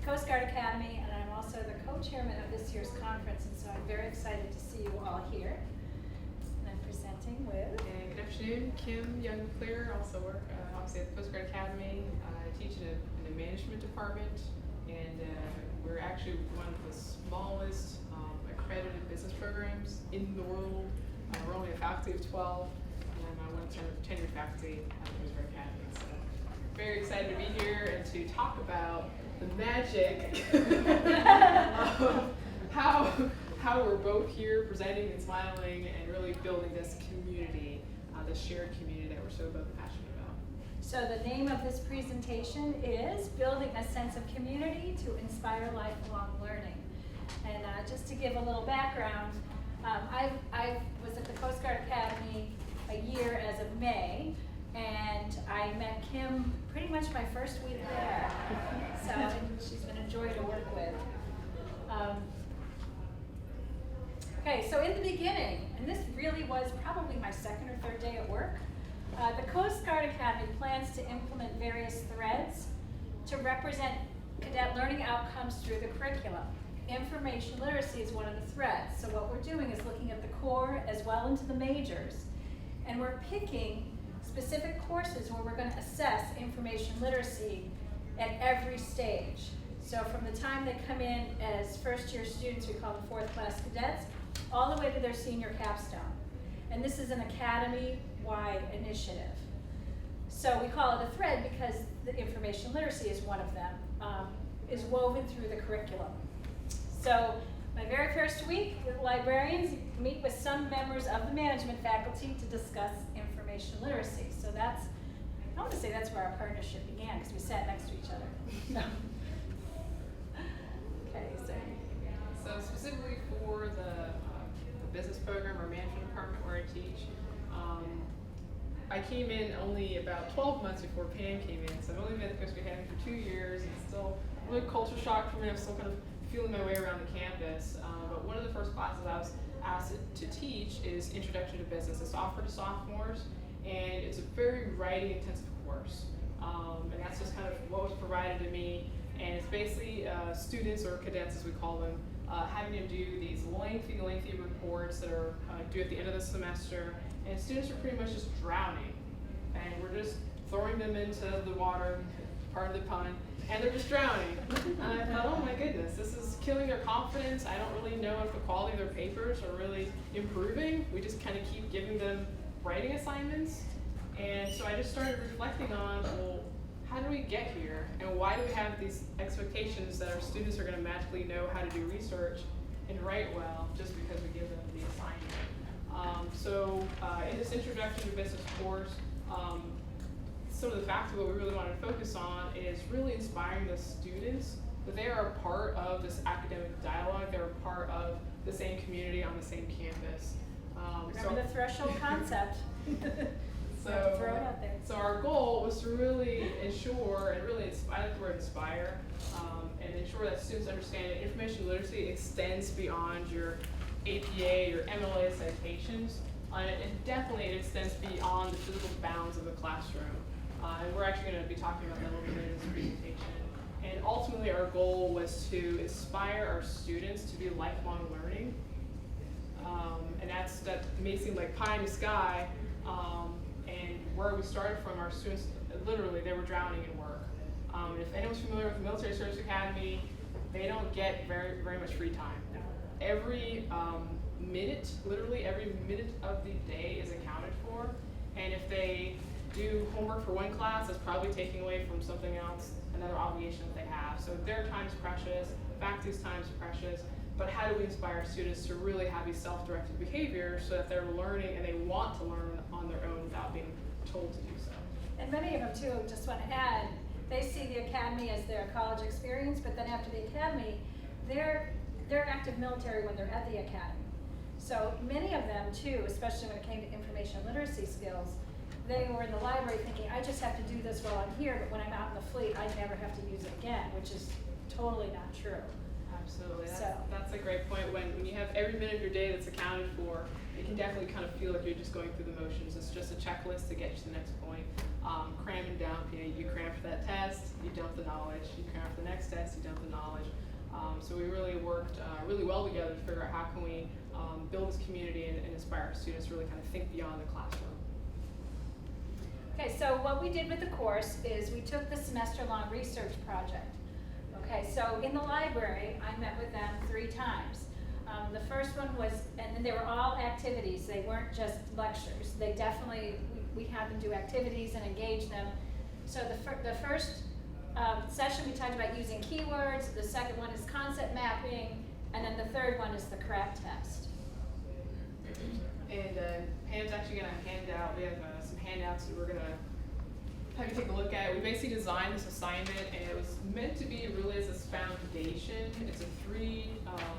Coast Guard Academy, and I'm also the co-chairman of this year's conference, and so I'm very excited to see you all here. And I'm presenting with... And good afternoon, Kim Young-McClear, also work obviously at the Coast Guard Academy. I teach in the management department, and we're actually one of the smallest accredited business programs in the world. We're only a faculty of 12, and I'm one of 10 tenured faculty at the Coast Guard Academy. So very excited to be here and to talk about the magic of how we're both here presenting and smiling and really building this community, this shared community that we're so both passionate about. So the name of this presentation is Building a Sense of Community to Inspire Lifelong Learning. And just to give a little background, I was at the Coast Guard Academy a year as of May, and I met Kim pretty much my first week there. So she's been a joy to work with. Okay, so in the beginning, and this really was probably my second or third day at work, the Coast Guard Academy plans to implement various threads to represent cadet learning outcomes through the curriculum. Information literacy is one of the threads. So what we're doing is looking at the core as well into the majors, and we're picking specific courses where we're going to assess information literacy at every stage. So from the time they come in as first year students, we call them fourth class cadets, all the way to their senior capstone. And this is an academy-wide initiative. So we call it a thread because the information literacy is one of them, is woven through the curriculum. So my very first week with librarians, meet with some members of the management faculty to discuss information literacy. So that's, I want to say that's where our partnership began because we sat next to each other. Okay, so specifically for the business program or management department where I teach, I came in only about 12 months before Pam came in. So I've only been at the Coast Guard Academy for 2 years. It's still a really culture shock for me. I'm still kind of feeling my way around the campus. But one of the first classes I was asked to teach is Introduction to Business. It's offered to sophomores, and it's a very writing intensive course. And that's just kind of what was provided to me. And it's basically students, or cadets as we call them, having to do these lengthy reports that are due at the end of the semester. And students are pretty much just drowning. And we're just throwing them into the water, pardon the pun, and they're just drowning. And I thought, oh my goodness, this is killing their confidence. I don't really know if the quality of their papers are really improving. We just kind of keep giving them writing assignments. And so I just started reflecting on, well, how do we get here? And why do we have these expectations that our students are going to magically know how to do research and write well just because we give them the assignment? In this Introduction to Business course, some of the facts of what we really want to focus on is really inspiring the students that they are a part of this academic dialogue. They're a part of the same community on the same campus. remember the threshold concept. Throw it out there. So our goal was to really ensure, and really I like the word inspire, and ensure that students understand that information literacy extends beyond your APA or MLA citations, and definitely it extends beyond the physical bounds of the classroom. And we're actually going to be talking about that a little bit in this presentation. And ultimately our goal was to inspire our students to be lifelong learning. And that may seem like pie in the sky, and where we started from, our students, literally, they were drowning in work. If anyone's familiar with the Military Service Academy, they don't get very much free time. Every minute, literally every minute of the day is accounted for, and if they do homework for one class, it's probably taking away from something else, another obligation that they have. So their time's precious, faculty's time's precious, but how do we inspire students to really have these self-directed behaviors so that they're learning and they want to learn on their own without being told to do so? And many of them too, just want to add, they see the academy as their college experience, but then after the academy, they're active military when they're at the academy. So many of them too, especially when it came to information literacy skills, they were in the library thinking, I just have to do this while I'm here, but when I'm out in the fleet, I never have to use it again, which is totally not true. Absolutely. So. That's a great point. When you have every minute of your day that's accounted for, it can definitely kind of feel like you're just going through the motions. It's just a checklist to get you to the next point. Cramming down, you cram for that test, you dump the knowledge. You cram for the next test, you dump the knowledge. So we really worked really well together to figure out how can we build this community and inspire our students to really kind of think beyond the classroom. Okay, so what we did with the course is we took the semester-long research project. Okay, so in the library, I met with them 3 times. The first one was, and then they were all activities. They weren't just lectures. They definitely, we had them do activities and engage them. So the first session we talked about using keywords, the second one is concept mapping, and then the third one is the craft test. And Pam's actually going to hand out, we have some handouts that we're going to have you take a look at. We basically designed this assignment, and it was meant to be really as a foundation. It's a 3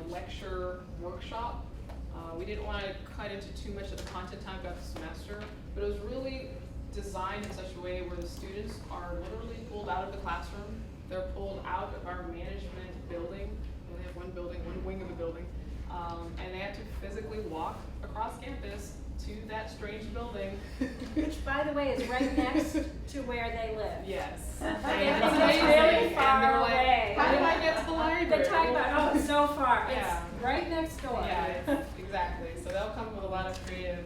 lecture workshop. We didn't want to cut into too much of the content time throughout the semester, but it was really designed in such a way where the students are literally pulled out of the classroom. They're pulled out of our management building. We only have one building, one wing of the building. And they have to physically walk across campus to that strange building. Which, by the way, is right next to where they live. Yes. It's amazing. really far And they're like, away. how do I get to the library? They talk about, oh, it's so far. Yeah. It's right next door. Yeah, exactly. So they'll come with a lot of creative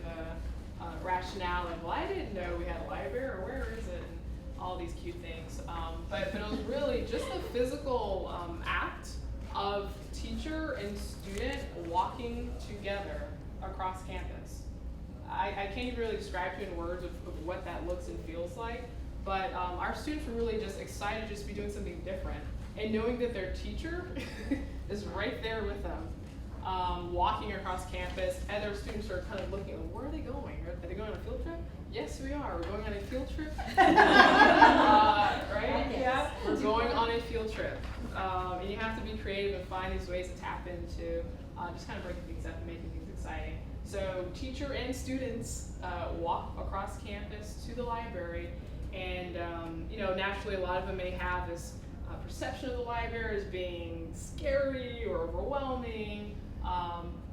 rationale of, well, I didn't know we had a library, or where is it, and all these cute things. But it was really just a physical act of teacher and student walking together across campus. I can't even really describe to you in words of what that looks and feels like, but our students were really just excited just to be doing something different, and knowing that their teacher is right there with them, walking across campus, and their students are kind of looking, where are they going? Are they going on a field trip? Yes, we are. We're going on a field trip. Right? Yeah. We're going on a field trip. And you have to be creative and find these ways to tap into just kind of breaking things up and making things exciting. So teacher and students walk across campus to the library, and naturally a lot of them may have this perception of the library as being scary or overwhelming,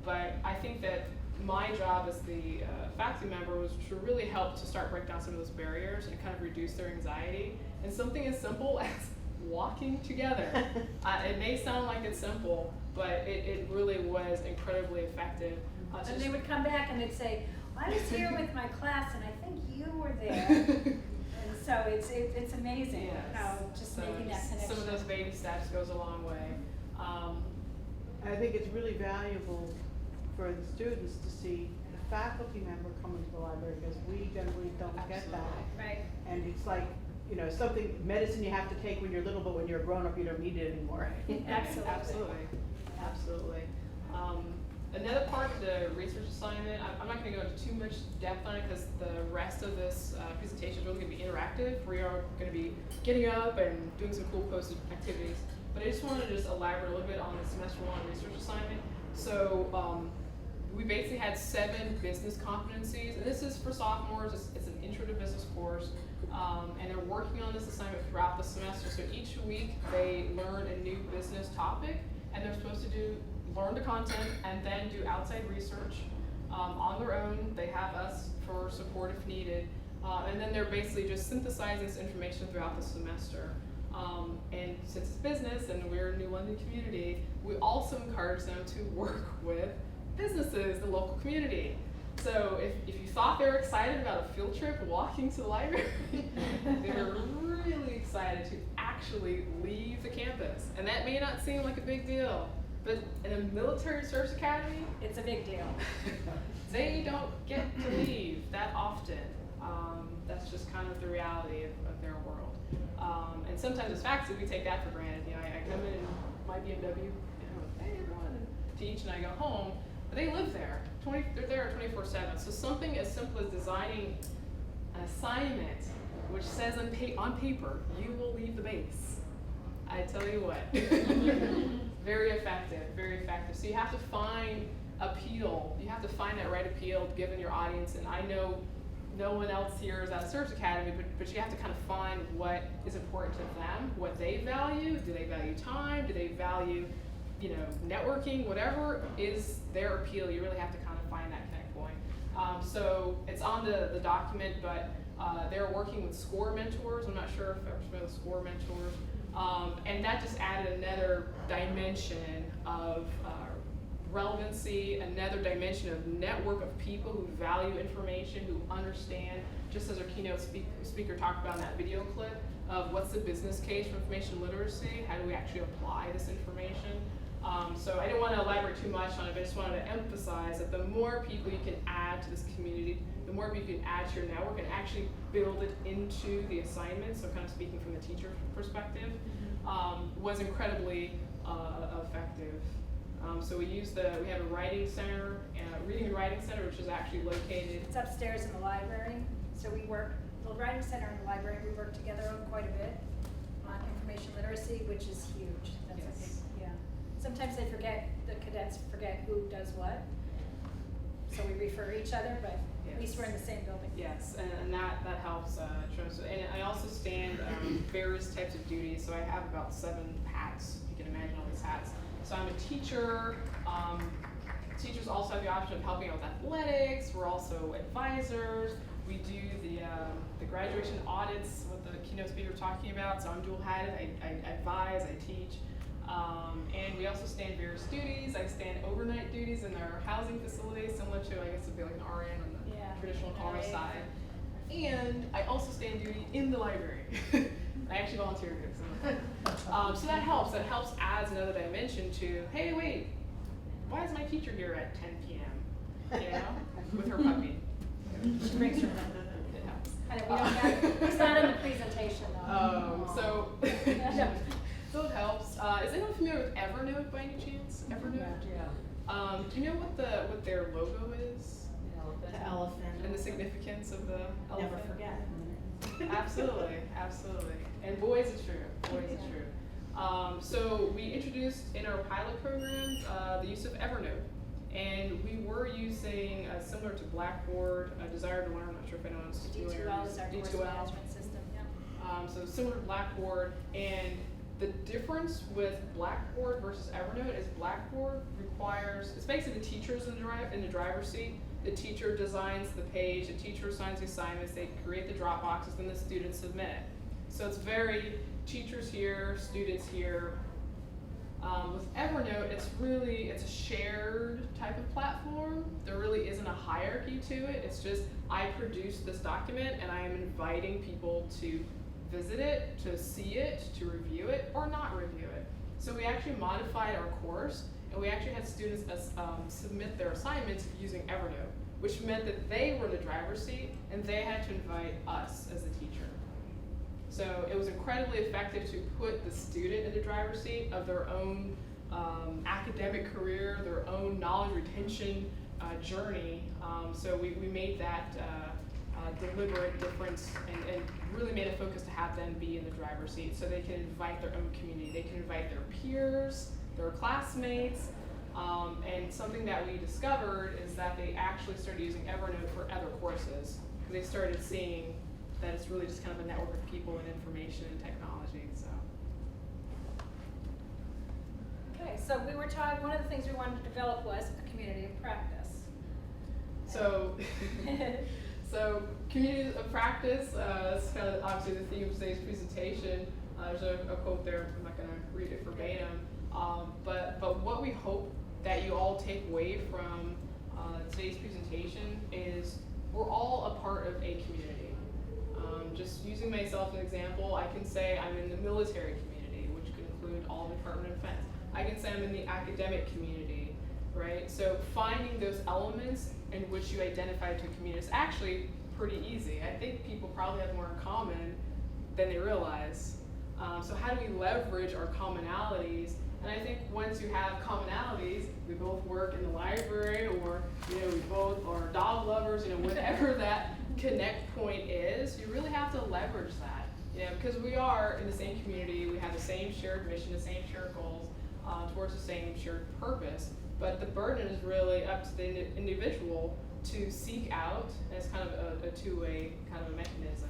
but I think that my job as the faculty member was to really help to start break down some of those barriers and kind of reduce their anxiety. And something as simple as walking together. It may sound like it's simple, but it really was incredibly effective. And they would come back and they'd say, well, I was here with my class and I think you were there. And so it's amazing how just making that connection. Some of those baby steps goes a long way. I think it's really valuable for the students to see the faculty member coming to the library, because we generally don't get that. Right. And it's like, something, medicine you have to take when you're little, but when you're a grown-up you don't need it anymore. Absolutely. Absolutely. Another part of the research assignment, I'm not going to go into too much depth on it because the rest of this presentation is really going to be interactive. We are going to be getting up and doing some cool posted activities. But I just wanted to just elaborate a little bit on the semester-long research assignment. So we basically had 7 business competencies, and this is for sophomores. It's an intro to business course, and they're working on this assignment throughout the semester. So each week they learn a new business topic, and they're supposed to learn the content and then do outside research on their own. They have us for support if needed, and then they're basically just synthesizing this information throughout the semester. And since it's business and we're a New London community, we also encourage them to work with businesses, the local community. So if you thought they were excited about a field trip walking to the library, they're really excited to actually leave the campus. And that may not seem like a big deal, but in a military service academy, It's a big deal. they don't get to leave that often. That's just kind of the reality of their world. And sometimes as faculty, we take that for granted. I come in my BMW, hey everyone, and teach, and I go home, but they live there. They're there 24/7. So something as simple as designing an assignment which says on paper, you will leave the base. I tell you what, very effective, very effective. So you have to find appeal. You have to find that right appeal given your audience. And I know no one else here is at a service academy, but you have to kind of find what is important to them, what they value. Do they value time? Do they value networking, whatever is their appeal, you really have to kind of find that connect point. So it's on the document, but they're working with SCORE mentors. I'm not sure if you're familiar with SCORE mentors. And that just added another dimension of relevancy, another dimension of network of people who value information, who understand, just as our keynote speaker talked about in that video clip, of what's the business case for information literacy, how do we actually apply this information. So I didn't want to elaborate too much on it, but I just wanted to emphasize that the more people you can add to this community, the more people you can add to your network and actually build it into the assignment, so kind of speaking from the teacher perspective, was incredibly effective. So we have a writing center, reading and writing center, which is actually located. It's upstairs in the library, so the writing center and the library, we work together on quite a bit on information literacy, which is huge. That's a big, yeah. Sometimes the cadets forget who does what, so we refer each other, but at least we're in the same building. Yes, and that helps tremendously. And I also stand various types of duties, so I have about 7 hats. You can imagine all these hats. So I'm a teacher. Teachers also have the option of helping out with athletics. We're also advisors. We do the graduation audits, what the keynote speaker was talking about. So I'm dual-hatted. I advise, I teach. And we also stand various duties. I stand overnight duties in our housing facilities, similar to, I guess, it'd be like an RN on the traditional college side. And I also stand duty in the library. I actually volunteer here. So that helps. That helps adds another dimension to, hey, wait, why is my teacher here at 10 p.m., with her puppy? She brings her puppy. It helps. I know, we don't have, it's not in the presentation though. So it helps. Is anyone familiar with Evernote by any chance? Evernote? Yeah. Do you know what their logo is? The elephant. And the significance of the elephant? Never forget. Absolutely, absolutely. And boys, it's true. Boys, it's true. So we introduced in our pilot programs the use of Evernote. And we were using, similar to Blackboard, Desire to Learn, I'm not sure if anyone's familiar. D2L is our course management system, yeah. So similar to Blackboard, and the difference with Blackboard versus Evernote is Blackboard requires, it's basically the teachers in the driver's seat. The teacher designs the page, the teacher assigns the assignments, they create the drop boxes, then the students submit it. So it's very, teachers here, students here. With Evernote, it's a shared type of platform. There really isn't a hierarchy to it. It's just, I produce this document and I am inviting people to visit it, to see it, to review it, or not review it. So we actually modified our course, and we actually had students submit their assignments using Evernote, which meant that they were in the driver's seat, and they had to invite us as the teacher. So it was incredibly effective to put the student in the driver's seat of their own academic career, their own knowledge retention journey. So we made that deliberate difference and really made a focus to have them be in the driver's seat so they can invite their own community. They can invite their peers, their classmates, and something that we discovered is that they actually started using Evernote for other courses. They started seeing that it's really just kind of a network of people and information and technology. So. Okay, so we were talking, one of the things we wanted to develop was a community of practice. So, so community of practice, is kind of obviously the theme of today's presentation. There's a quote there, I'm not gonna read it verbatim, but what we hope that you all take away from today's presentation is we're all a part of a community. Just using myself as an example, I can say I'm in the military community, which could include all the Department of Defense. I can say I'm in the academic community, right? So finding those elements in which you identify to a community is actually pretty easy. I think people probably have more in common than they realize. So how do we leverage our commonalities? And I think once you have commonalities, we both work in the library, or we both are dog lovers, whatever that connect point is, you really have to leverage that. Because we are in the same community, we have the same shared mission, the same shared goals, towards the same shared purpose. But the burden is really up to the individual to seek out, and it's kind of a two-way kind of a mechanism,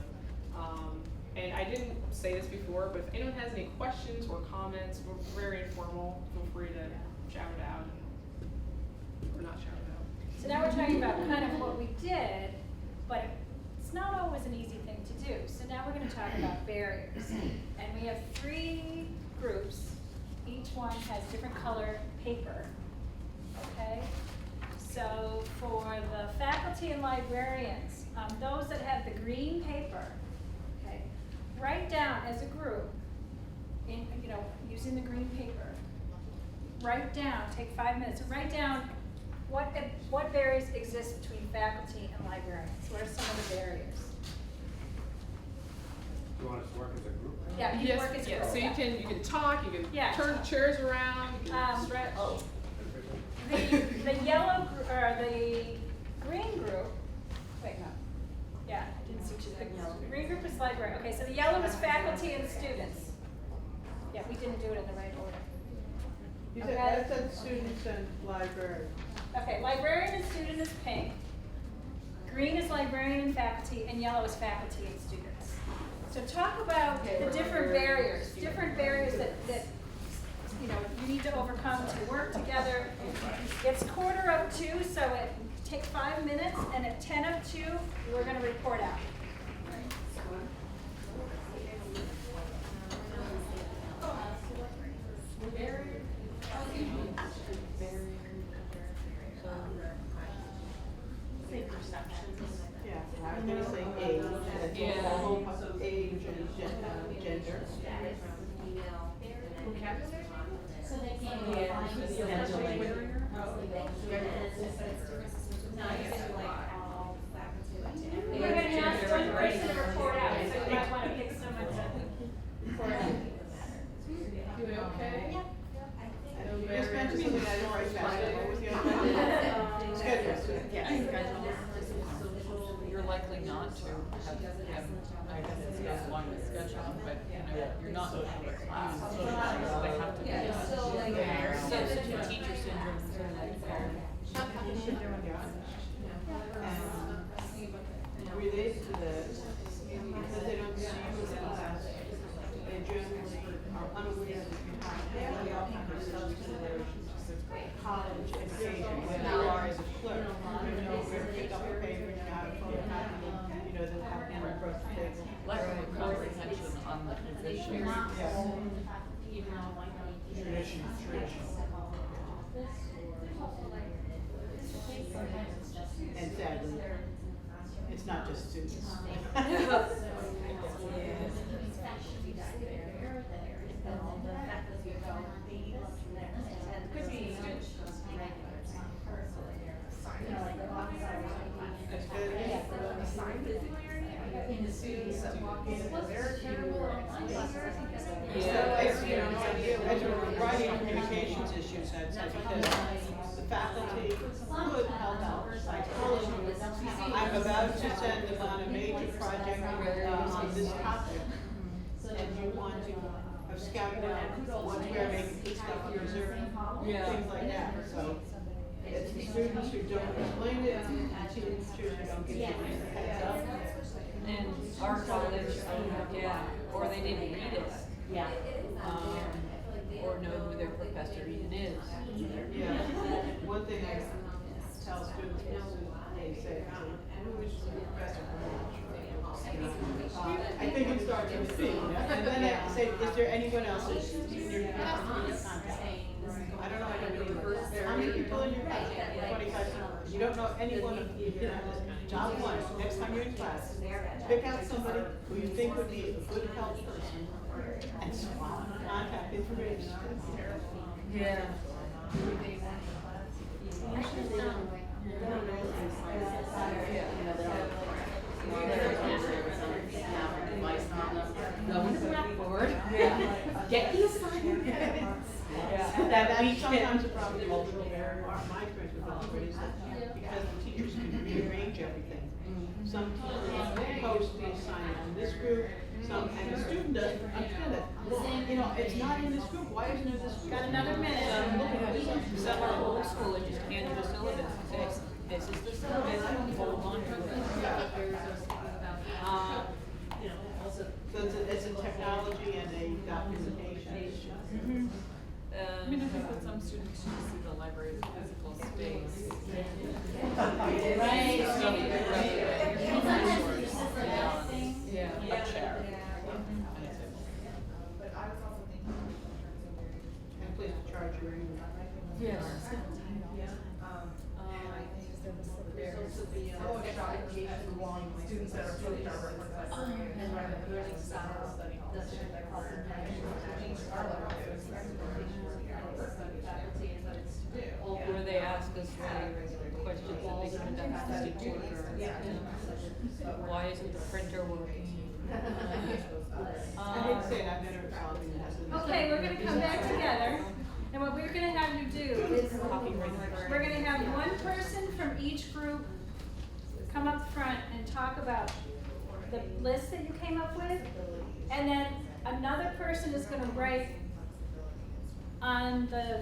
And I didn't say this before, but if anyone has any questions or comments, we're very informal. Feel free to shout it out or not shout it out. So now we're talking about kind of what we did, but it's not always an easy thing to do. So now we're gonna talk about barriers. And we have 3 groups. Each one has different color paper, okay? So for the faculty and librarians, those that have the green paper, okay, write down as a group, using the green paper, write down, take 5 minutes, and write down what barriers exist between faculty and librarians. What are some of the barriers? You want us to work as a group? Yeah, you work as a group. So you can talk, you can Yeah. turn the chairs around, you can stretch. The yellow, or the green group, wait, no. Yeah, I didn't see the green group is library. Okay, so the yellow is faculty and students. Yeah, we didn't do it in the right order. You said, Okay. that said students and library. Okay, librarian and student is pink. Green is librarian and faculty, and yellow is faculty and students. So talk about the different barriers that you need to overcome to work together. It's 1:45, so take 5 minutes, and at 1:50, we're gonna report out. Yeah, I was gonna say age, that's Yeah. the whole age and gender. Vocabulary? So they can't go Yeah. find Yeah. the We're gonna ask one person to report out, so you might wanna pick someone to report out. Doing okay? And you just mentioned something I didn't write fast, what was the other one? Schedule. You're likely not to have, I guess it's as long as schedule, but you're not in a class, so they have to be there. Substitute teacher syndrome is like there. And related to this, because they don't see you in class, they generally are unaware that you have all kinds of considerations. College education, where you are as a clerk, you know where to pick up a paper, you know how to photocopy them, you know, they'll have them across the table. Lack of comprehension on the position. And sadly, it's not just students. That's good. As we're writing communications issues, I'd say, because the faculty could help out psychology. I'm about to send them on a major project on this topic, and you want to scout out what's where maybe stuff reserved, things like that, so. It's the students who don't explain it, and the teachers who don't give you a heads up. And our college, or they didn't read it. Or know who their professor even is. Yeah, one thing I tell students is, they say, who is the professor? I think it starts with me, and then I say, is there anyone else that's in your contact? I don't know anybody. How many people in your class? 25 people. You don't know anyone, job one, next time you're in class, pick out somebody who you think would be a good help person and swap contact information. Yeah. Go to the blackboard. Get the assignment. That's sometimes a problem, cultural barrier, my experience with cultural is that because the teachers can rearrange everything. Some teachers post the assignment in this group, and the student doesn't understand that. Well, it's not in this group, why isn't it in this group? Got another minute. Some are old school and just hand you the syllabus and say, this is the syllabus, hold on to it. So it's a technology and a documentation issue. Mhm. I mean, I think that some students should see the library as a physical space. Right. So rather than your resource beyond Yeah. a chair. And please charge your email. Yes. Students that are really direct and learning style, Where they ask us the questions that they can ask the student, or why isn't the printer working? I hate to say it, I've never found it. Okay, we're gonna come back together, and what we're gonna have you do is, we're gonna have one person from each group come up front and talk about the list that you came up with, and then another person is gonna write on the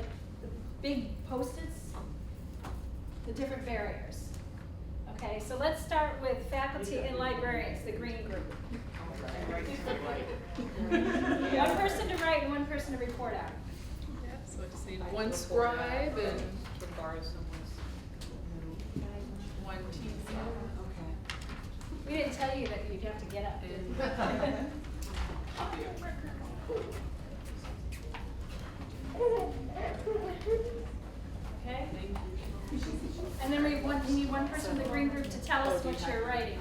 big Post-its, the different barriers. Okay, so let's start with faculty and librarians, the green group. One person to write and one person to report out. Yeah, so I just need one scribe and To borrow someone's one teacher. We didn't tell you that you'd have to get up. Okay? And then we need one person in the green group to tell us what you're writing,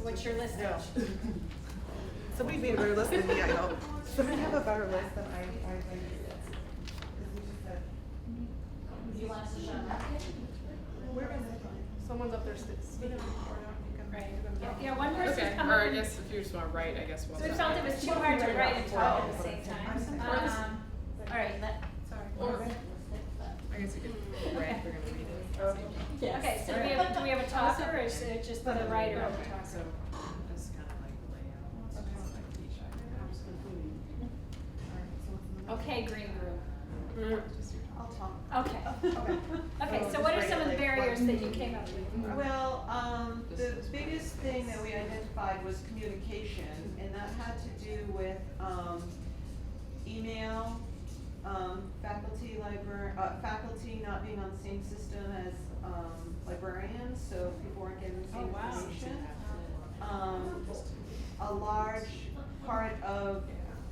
what you're listing. Somebody made a better list than me, I hope. Somebody have a better list than I You want us to show them? Where is it? Someone's up there speaking. Right. Yeah, one person's Okay, come or up I and- guess if you just want to write, I guess we'll. So we felt it was too hard to write and talk at the same time. All right, Or, I guess you could write, we're gonna read it. okay, so do we have a talker, or is it just the writer of the talker? So, this is kind of like layout. Okay, green group. I'll talk. Okay. Okay, so what are some of the barriers that you came up with? Well, the biggest thing that we identified was communication, and that had to do with, email, faculty not being on the same system as, librarians, so people weren't getting the Oh, same wow. information. A large part of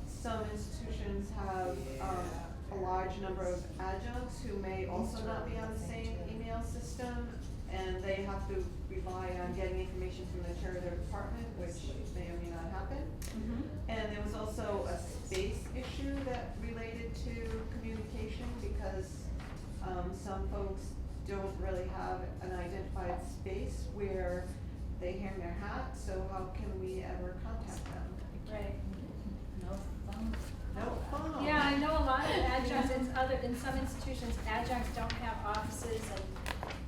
some institutions have, a large number of adjuncts who may also not be on the same email system, and they have to rely on getting information from the chair of their department, which may or may not happen. And there was also a space issue that related to communication, because some folks don't really have an identified space where they hang their hat, so how can we ever contact them? Right. No phone. Yeah, I know a lot of adjuncts, in some institutions, adjuncts don't have offices, and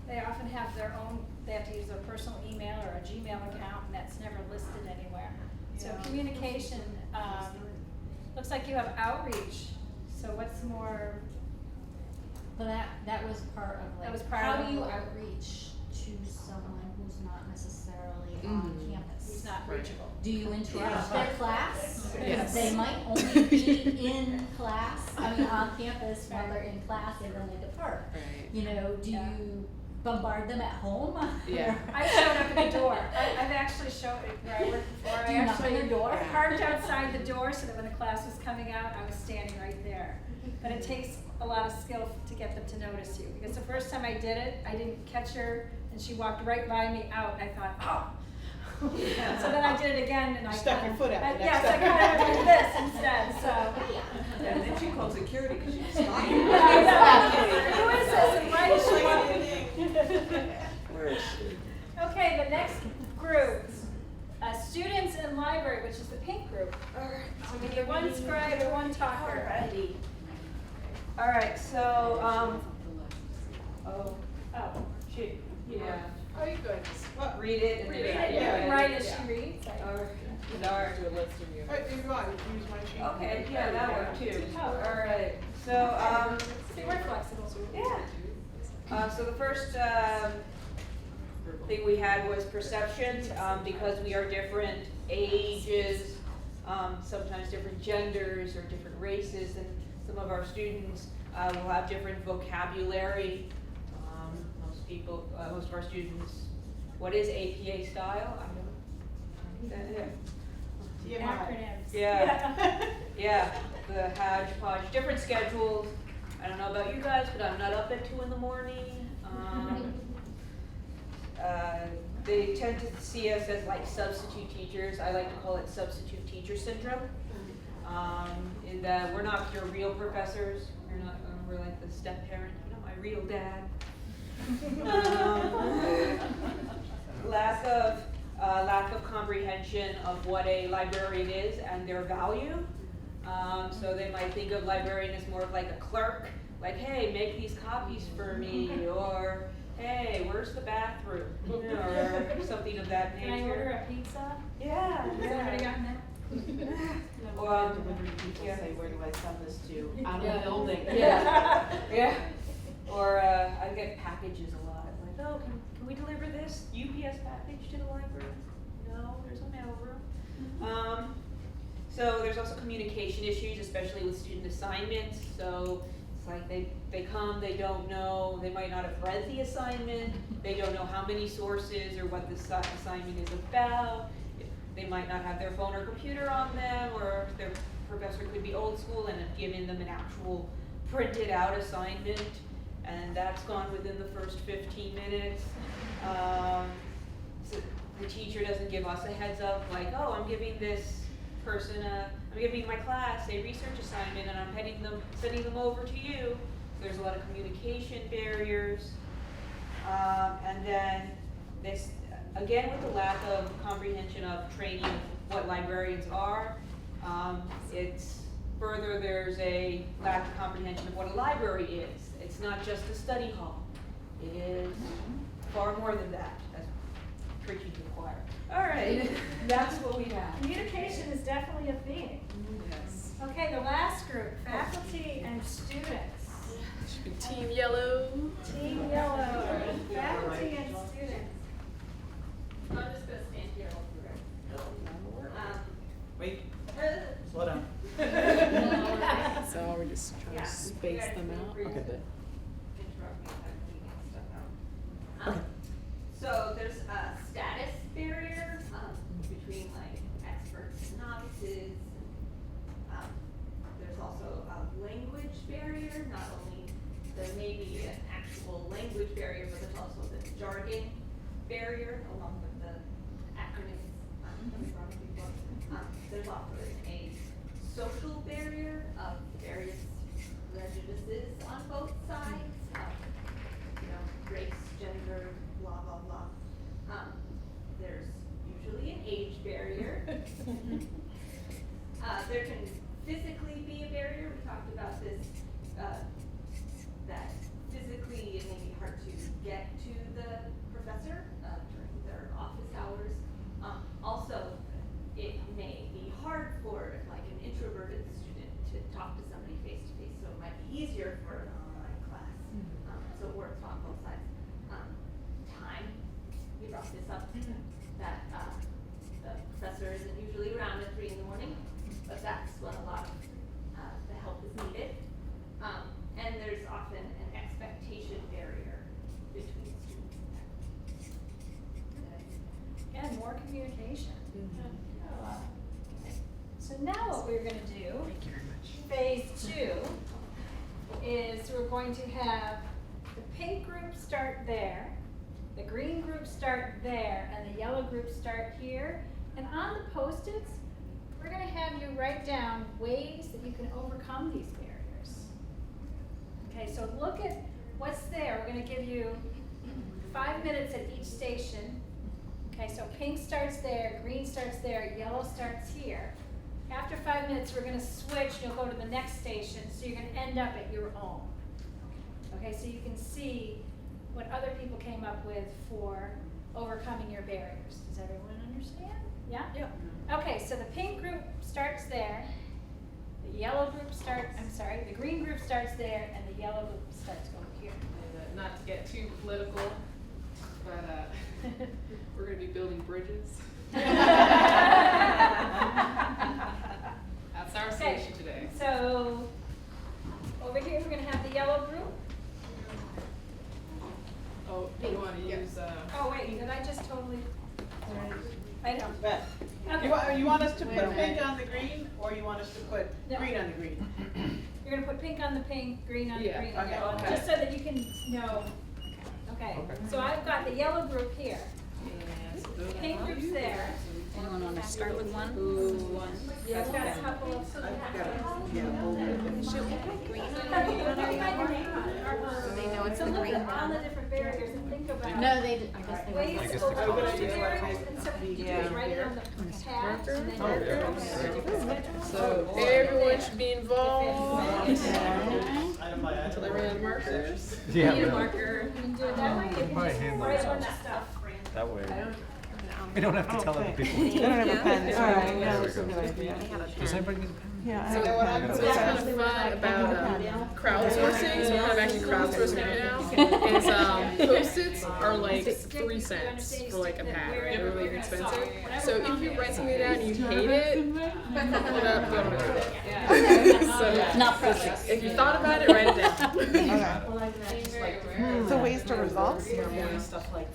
they often have their own, they have to use their personal email or a Gmail account, and that's never listed anywhere. So Yeah. communication, looks like you have outreach, so what's more, But that was part of like, That was part how of do you what- outreach to someone who's not necessarily on campus? who's not reachable? Do you interrupt their class? Yes. They might only be in class, on campus while they're in class and then they depart. Right. You know, do Yeah. you bombard them at home? Yeah. I showed up at the door. I've actually showed it where I worked before. Do you knock on their door? I parked outside the door so that when the class was coming out, I was standing right there. But it takes a lot of skill to get them to notice you, because the first time I did it, I didn't catch her, and she walked right by me out, and I thought, oh. So then I did it again, and I Stuck your foot out the next yes, I time. kind of did this instead, so. And then she called security because she was Yeah, I know. Who is this, and why is she walking? Where is she? Okay, the next group, students in library, which is the pink group. So we need one scribe and one talker. All right, so, Oh, Yeah. Oh, you could just. read it and read then. it, you Yeah, can write as yeah. she reads. Now I do a list of you. Right, you're right, use my sheet. Okay, yeah, that worked too. Oh. All right, so, See, we're flexible. yeah. So the first, thing we had was perceptions, because we are different ages, sometimes different genders or different races, and some of our students will have different vocabulary. Most of our students, what is APA style? I don't know. Acronyms. Yeah. Yeah, the hodgepodge, different schedules. I don't know about you guys, but I'm not up at 2 in the morning. They tend to see us as like substitute teachers. I like to call it substitute teacher syndrome. In that we're not your real professors. We're like the step parent, my real dad. Lack of comprehension of what a librarian is and their value. So they might think of librarian as more of like a clerk, like, hey, make these copies for me, or hey, where's the bathroom, or something of that nature. Can I order a pizza? Yeah. Has anybody gotten that? Delivery people say, where do I send this to? Out of the Yeah. building. Yeah. Yeah. Or I get packages a lot. Like, oh, can we deliver this UPS package to the library? No, there's a mailroom. So there's also communication issues, especially with student assignments. So it's like they come, they don't know, they might not have read the assignment, they don't know how many sources or what the assignment is about. They might not have their phone or computer on them, or their professor could be old school and have given them an actual printed out assignment, and that's gone within the first 15 minutes. So the teacher doesn't give us a heads up, like, oh, I'm giving this person I'm giving my class a research assignment and I'm sending them over to you. So there's a lot of communication barriers. And then this, again, with the lack of comprehension of training of what librarians are, there's a lack of comprehension of what a library is. It's not just a study hall. It is far more than that, as preaching to the choir. All right, that's what we have. Communication is definitely a theme. Yes. Okay, the last group, faculty and students. Should be Team Yellow. Team Yellow, faculty and students. I'm just gonna stand here all through. Wait, slow down. So we're just trying to space them out. Okay. Interrupt me if I'm leaving stuff out. Okay. So there's a status barrier between like experts and novices. There's also a language barrier. Not only there may be an actual language barrier, but there's also the jargon barrier along with the acronyms coming from people. There's also a social barrier of various prejudices on both sides. Race, gender, blah, blah, blah. There's usually an age barrier. There can physically be a barrier. We talked about this, that physically it may be hard to get to the professor during their office hours. Also, it may be hard for like an introverted student to talk to somebody face to face, so it might be easier for an online class. So it works on both sides. Time, we brought this up, that the professor isn't usually around at 3 in the morning, but that's when a lot of the help is needed. And there's often an expectation barrier between students and faculty. And more communication. So now what we're gonna do, Thank you very much. phase 2, is we're going to have the pink group start there, the green group start there, and the yellow group start here. And on the Post-its, we're gonna have you write down ways that you can overcome these barriers. Okay, so look at what's there. We're gonna give you 5 minutes at each station. Okay, so pink starts there, green starts there, yellow starts here. After 5 minutes, we're gonna switch, you'll go to the next station, so you're gonna end up at your own. Okay, so you can see what other people came up with for overcoming your barriers. Does everyone understand? Yeah? Yeah. Okay, so the pink group starts there, the yellow group starts, the green group starts there, and the yellow group starts over here. And, not to get too political, but we're going to be building bridges. I know. Beth, Okay. you want us to put pink on the green, or you want us to put No. green on the green? You're gonna put pink on the pink, green on the Yeah, green, okay, yellow, okay. just so that you can know. Okay, so I've got the yellow group here, pink group's there. Anyone wanna start with one? I've got a couple of. They know it's So the look green at all the one. different barriers and think about. No, they did, I guess they Ways were. to guess they overcome could. barriers, and so what you do is write it on the pad, and then you So everyone should be involved. Until they run out of markers. Yeah. You can do it that way, you Probably can hand just write a those bunch of stuff. That way. We don't have to tell other people. I don't have a pen. All right, no, There we that's a go. good idea. Does anybody need a pen? Yeah, I So have a pen. what's kind of fun about crowdsourcing, so we're kind of actually crowdsourcing right now, is Post-its are like 3 cents for like a pad, right? They're really inexpensive. So if you write something down and you hate it, pull it up, go to work. So Not perfect. if you thought about it, write it down. Okay. So ways to resolve?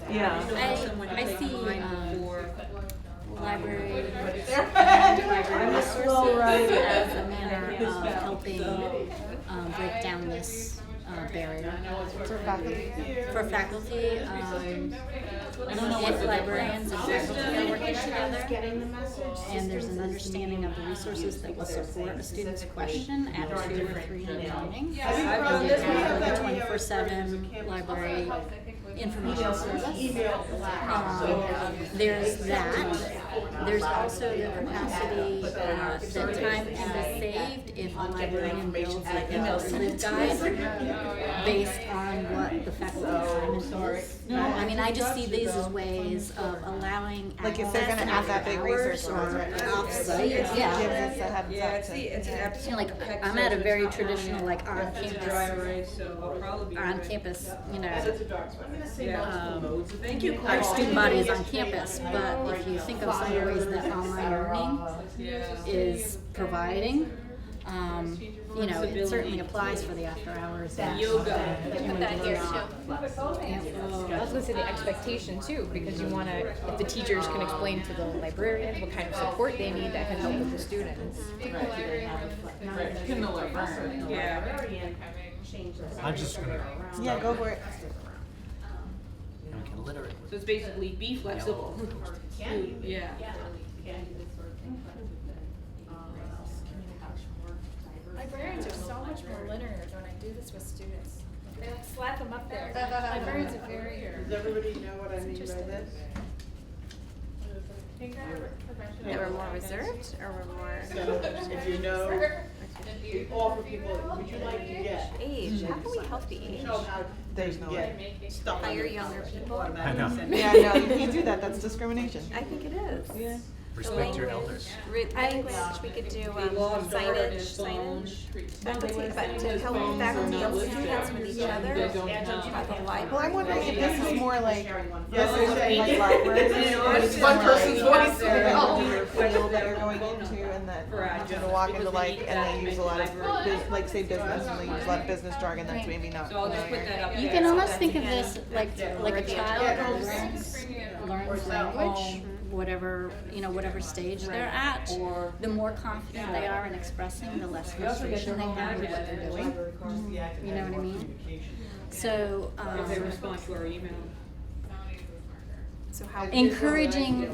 Yeah. I see, library slow resources as a manner of helping, break down this, barrier. For faculty? For faculty, I don't know if librarians and faculty are working together, and there's an understanding of the resources that will support a student's question at 2 or 3 in the morning. I've this, we have The that, 24/7 library information service. email blast. There's that. There's also the capacity that time can be saved if a librarian builds like a sleep guide based on what the faculty assignment is. I mean, I just see these as ways of allowing Like if they're access gonna add that big research or one, right? off-site, Gives yeah. us a heads Yeah, up it's the, it's an You know, like, I'm at a very traditional, like, on dry campus, erase, so I'll probably be. on campus, you know, It's a dark sweater. Yeah. Thank you. our student body is on campus, but if you think of some of the ways that online learning is providing, you know, it certainly applies for the after hours. Yoga. Put that here too. I was gonna say the expectation too, because you wanna, if the teachers can explain to the librarians what kind of support they need, that can help with the students. Yeah. I'm just gonna Yeah, go for it. make it literate. So it's basically be flexible. Yeah. Librarians are so much more literate when I do this with students. They don't slap them up there. Librarians are very. Does everybody know what I mean by this? That we're more reserved, or we're more So if you know, we offer people, would you like to get? age? How can we help the age? Show them how There's no get way. stuff. Hire younger people? I know. Yeah, no, you can't do that, that's discrimination. I think it is. Yeah. Respect your elders. Language, we could do signage, faculty, but to help faculty and students with each other, at the library. Well, I'm wondering if this is more like, Yes, this is like libraries. or It's is it one more person's like voice. your field that you're going into and that you to walk into like, and they use a lot of, like say business, and they use a lot of business jargon that's maybe not So I'll just put that up. You can almost think of this like a child learns language, whatever, you know, whatever stage they're at. The more confident they are in expressing, the less frustration they have with what they're doing. You know what I mean? So, If they respond to our email. So how? encouraging,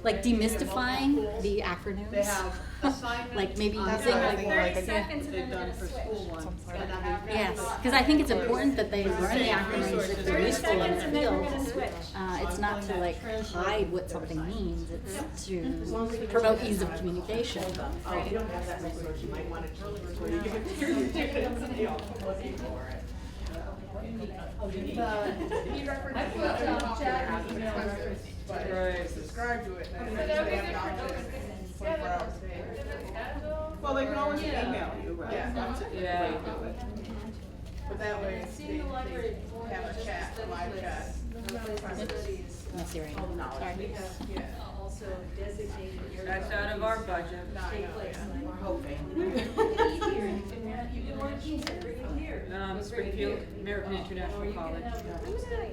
like demystifying the They acronyms. have assignments. Like maybe That's using what I like, think, like, 30 seconds and They've then we're done gonna for switch. school ones. And I mean, yes, because I think it's important that they learn the acronyms if they're 30 useful in seconds the and then we're field. gonna switch. It's not to like hide what something means, it's to promote ease of communication. Oh, you don't have that resource, you might want it before you give it to your students. Looking for it. Right. Subscribe to it. Well, they can always email you, right? That's a good way Yeah. to do it. But that way, they have a chat, a live chat. Let's see right now. Sorry. That's out of our budget. We're hoping. Springfield American International College.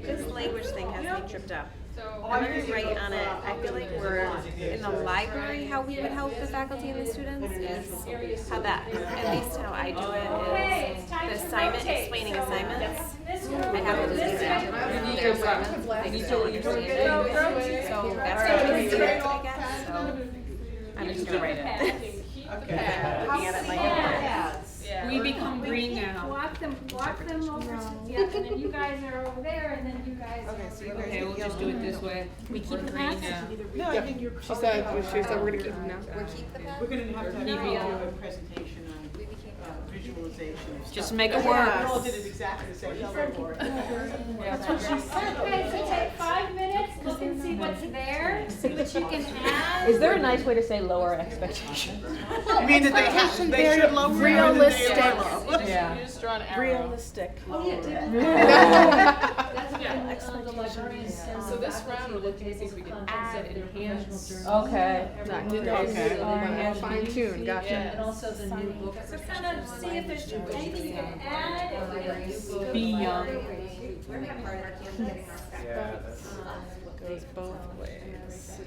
This language thing has me tripped up. So. I I'm think gonna write it's on it. I feel like we're in the library, how we would help the faculty and the students is how that, at least how I do it, is the assignment, explaining assignments. I have to do that. Their assignments, they just don't understand it. So that's how I do it, I guess. So I'm just gonna write it. Okay. Looking at it like Yeah. We become green now. Walk them over to, yeah, and then you guys are over there, and then you guys are over there. Okay, we'll just do it this way. We keep the pass? No, I think you're. She said we're gonna keep them now. We're gonna have to have a presentation on visualization. of Just stuff. make it We work. all did it exactly the same. That's what she said. Okay, so take 5 minutes, look and see what's there, see what you can add. Is there a nice way to say lower expectations? I mean, that they should lower realistic. Yeah. You just draw an arrow. Realistic. So this round we're looking to see if we can add, enhance. Okay. Okay. Fine tune, gotcha. Yeah. And also the new book. So kind of see if there's anything you can add, if you can Be young. Goes both ways.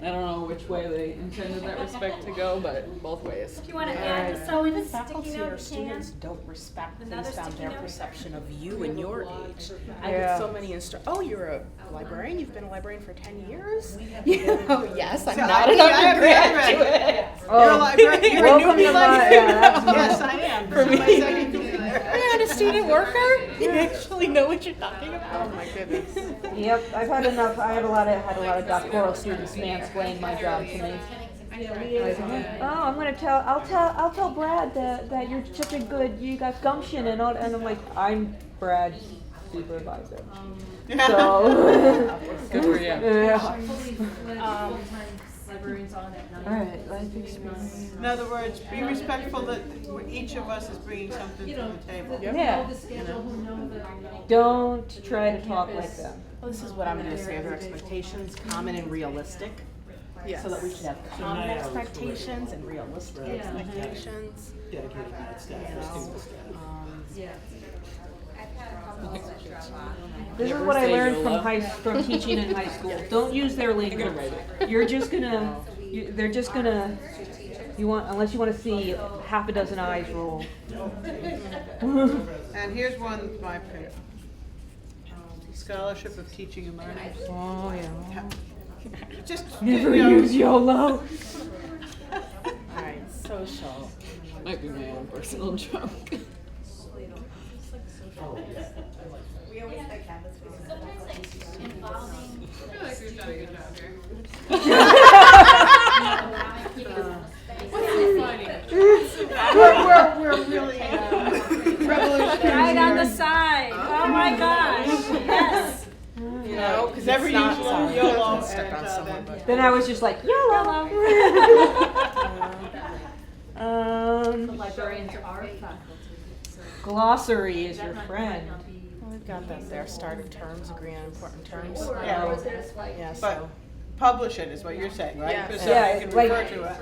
I don't know which way they intended that respect to go, but both ways. Do you want to add to some of the sticky Faculty note or you can? students don't respect Another based on sticky their note? perception of you and your age. I Yeah. get so many oh, you're a librarian? You've been a librarian for 10 years? You know, yes, I'm not an undergraduate. You're a librarian, you're a Welcome newbie to my, yeah, librarian. that's Yes, I am. This is my second computer. You're a student worker? You actually know what you're talking about? Oh my goodness. Yep, I've had enough, I had a lot of doctoral students mansplain my job to me. Like, oh, I'll tell Brad that you're such a good, you got gumption and all, and I'm like, I'm Brad's supervisor. So. Good for you. Yeah. Alright, life experience. In other words, be respectful that each of us is bringing something to the table. Yeah. Don't try to talk like them. Well, this is what I'm gonna say, their expectations, common and realistic. Yes. So that we should have common expectations and realistic expectations. Dedicated night staff. This is what I learned from teaching in high school. Don't use their lingo. You're just gonna, they're just gonna, unless you wanna see half a dozen eyes roll. And here's one, my opinion. Scholarship of Teaching and Learning. Oh, yeah. Just, Never you know, use YOLO. Alright, social. Might be my own personal joke. Involving. I feel like we've done a good job here. What's so funny? we're really revolutionary. Right on the side. Oh my gosh. Yes. You know, because never use sorry. YOLO. Stuck on and, someone, then- Then I was just like, YOLO. Librarians are faculty. Glossary is your friend. We've got that there, start of terms, agree on important terms. Yeah. Yeah, But so. publish it is what you're saying, right? Yeah. So Yeah, you can like- refer to it.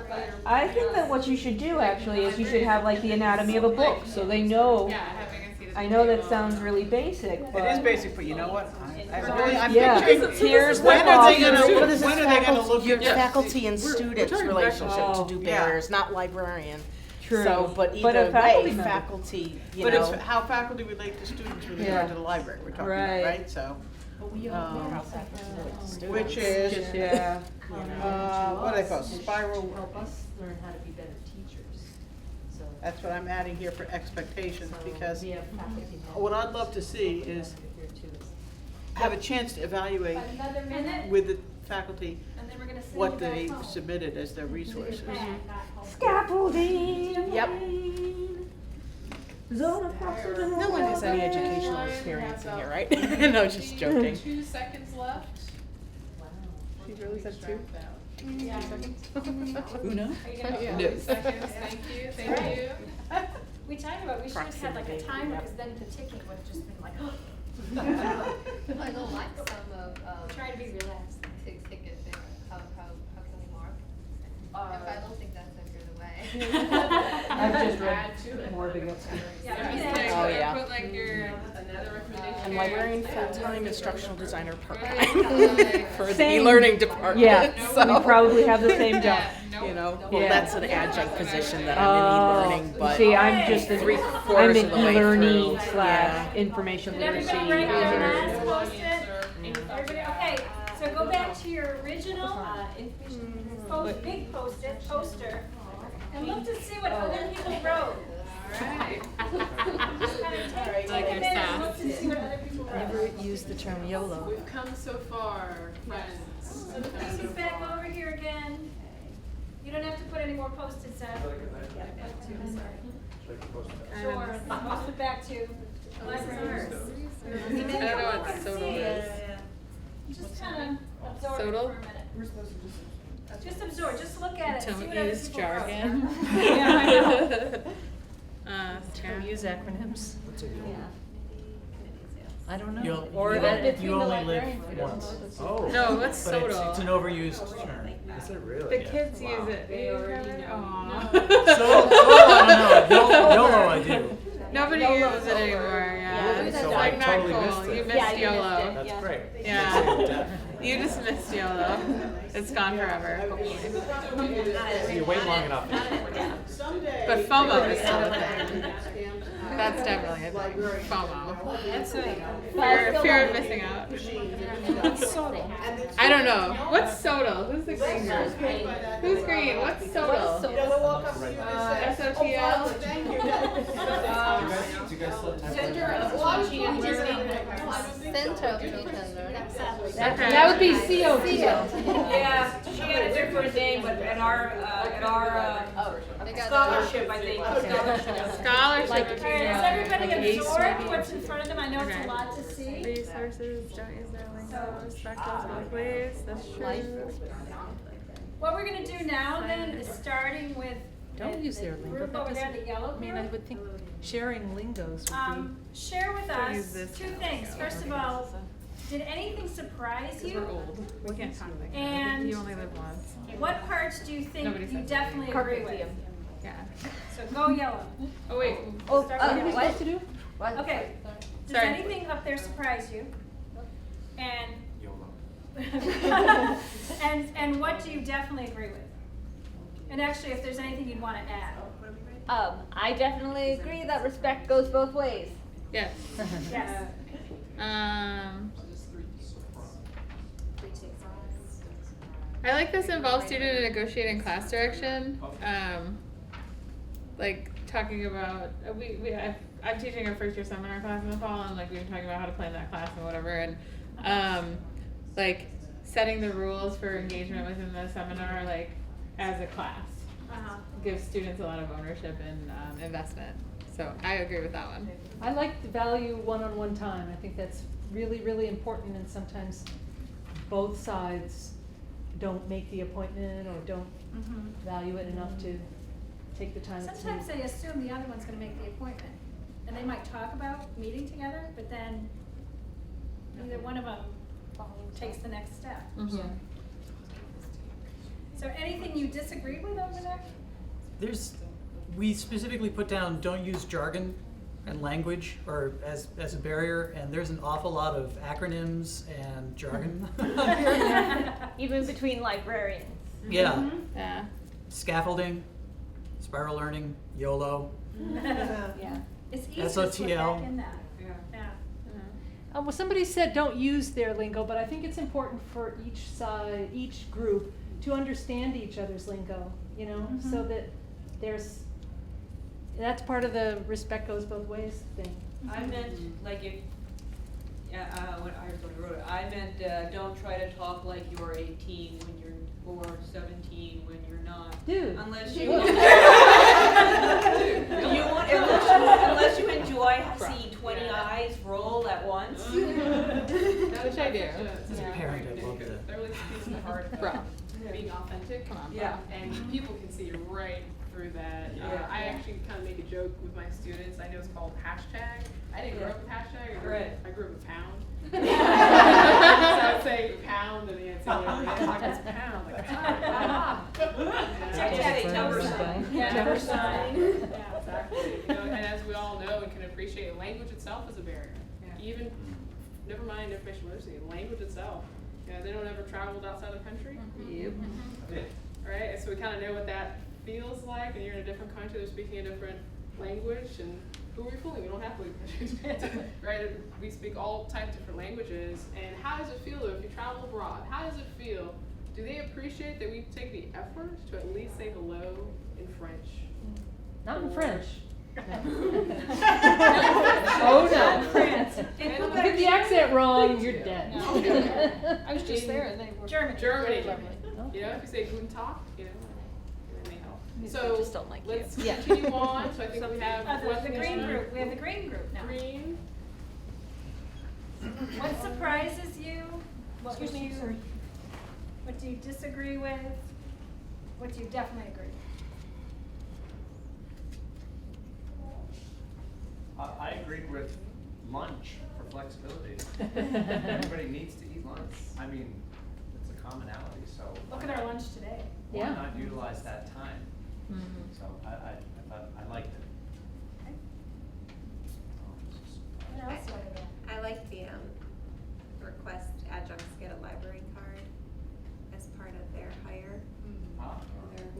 I think that what you should do actually is you should have like the anatomy of a book, so they know. Yeah, having a seat. I know that sounds really basic, but. It is basic, but you know what? I'm Yeah. picturing, Here's the when are they problem. gonna, What is this when are they gonna look your at this? faculty and students talking relationship back- to do Yeah. barriers, not librarian. True. So, but But either a faculty way, member. faculty, you But it's know. how faculty relate to students with Yeah. regard to the library we're talking Right. about, right? So, which is, Yeah. what do they call, spiral, Help us learn how to be better teachers. So that's what I'm adding here for expectations, because we have faculty what I'd love to see is here too. have a chance to evaluate Another minute, with the faculty and then we're gonna send what you back they home. submitted as their resources. Scaffolding. Yep. Zone of proximity. No one has any educational experience in here, right? No, just joking. 2 seconds left. She really said two? Yeah. Uno? Yeah. No. Seconds, thank you, thank you. We talked about, we should have had like a Proximity, timer, yep. because then the ticking would have just been like, I don't like some of, try to be relaxed. ticket thing, how can we mark? I don't think that's a good way. I've just read Add to it. more Vygotsky. Yeah, Yeah, yeah. Oh, yeah. Put like your, another recommendation. And librarian full-time, instructional designer part-time Right. for the Same. e-learning department. Yeah, So, we probably have the same job. you know, well, Yeah. that's an adjunct position that I'm in e-learning, but See, I'm just I'm three-quarters in of the way e-learning through. / information Did literacy. everybody write their user. last post-it? Everybody, okay, so go back to your original, big poster, and look to see what other people wrote. Alright. Just kind of take a minute and look to see what other people wrote. Never use the term YOLO. We've come so far, friends. So the piece is back over here again. You don't have to put any more post-its up. Sure, post it back to libraries. I don't know what SODL is. Just kind of absorb it Sodal? for a minute. Just absorb, just look at it, see Don't what other use people wrote. jargon. Yeah, I know. Don't use acronyms. I don't know. You'll, Or you, that you only live once. Oh. No, what's But it's SODL? an overused term. Is it really? The kids use it. They already know. So I don't know. YOLO I do. Nobody uses it anymore, yeah. It's So like I not totally cool. missed it. You missed YOLO. That's great. Yeah. You just missed YOLO. It's gone forever, hopefully. You wait long enough. But FOMO is still a thing. That's definitely a thing. FOMO. That's right. Fear of missing out. I don't know. What's SODL? Who's the green girl? Who's green? What's SODL? SOTL? Do you guys still have time for Center of Teaching and Learning. That would be COT. Yeah, she had a different name, but at our scholarship, I think. Scholarship. All right, has everybody Like ACE absorbed maybe? what's in front of them? I know it's Okay. a lot to see. Resources, don't use their lingo, respect those both ways, that's true. What we're gonna do now then is starting with Don't the- use their the lingo. group That over there, doesn't- the yellow I mean, I group. would think sharing lingos would Share with Don't use us this. two things. First of all, did anything surprise Because we're you? old, we can't talk like that, And you only live once. what parts do you think Nobody you said definitely agree with? Yeah. So go yellow. Oh wait, Start with yellow. what to do? Okay, does Sorry. anything up there surprise you? And, YOLO. and what do you definitely agree with? And actually, if there's anything you'd wanna add. I definitely agree that respect goes both ways. yes. Yes. I like this involves student and negotiating class direction. Like talking about I'm teaching a first year seminar class in the fall, and like we've been talking about how to plan that class and whatever, and like setting the rules for engagement within the seminar, like as a class, gives students a lot of ownership and investment. So I agree with that one. I like the value one-on-one time. I think that's really, really important, and sometimes both sides don't make the appointment or don't value it enough to take the time it's Sometimes needed. they assume the other one's gonna make the appointment, and they might talk about meeting together, but then neither one of them takes the next step. So anything you disagreed with over there? We specifically put down don't use jargon and language or as a barrier, and there's an awful lot of acronyms and jargon. Even between librarians. Yeah. Yeah. Scaffolding, spiral learning, YOLO. Yeah. It's easy to slip SOTL. back in that. Yeah. Well, somebody said don't use their lingo, but I think it's important for each side, each group, to understand each other's lingo, you know, so that that's part of the respect goes both ways thing. I meant, like, if, when I wrote it, I meant, don't try to talk like you're 18 when you're, or 17 when you're not. Dude. Unless you, unless you enjoy seeing 20 eyes roll at once. Which I do. As a parent, I love that. That really speaks to the heart of Bro. being authentic. Come on, Yeah. And people can see right through that. Yeah. I actually kind of make a joke with my students. I know it's called hashtag. I didn't grow up with hashtag. I grew up with pound. So I would say pound, and the answer like, it's pound. Like, Number sign. Yeah, number sign. Yeah, exactly. You know, and as we all know and can appreciate, language itself is a barrier. Even never mind information literacy, language itself. You know, they don't ever traveled outside the country. Yep. Right, so we kind of know what that feels like, and you're in a different country, they're speaking a different language, and who are we fooling? We don't have to, right? We speak all types of different languages, and how does it feel though if you travel abroad? How does it feel? Do they appreciate that we take the effort to at least say hello in French? Not in French. Oh no. France. You get the accent wrong, you're dead. I was just there and they were. Germany. Lovely. You know, if you say guten Tag, you know, it may help. I So just don't like you. let's continue on. So I think we have The green group, we have the green group now. Green. What surprises you? What would Excuse me, you, sorry. what do you disagree with? What do you definitely agree with? I agree with lunch for flexibility. Everybody needs to eat lunch. I mean, it's a commonality, so. Look at our lunch today. Why Yeah. not utilize that time? So I thought, I liked it. What else over there? I like the request adjuncts get a library card as part of their hire. Ah.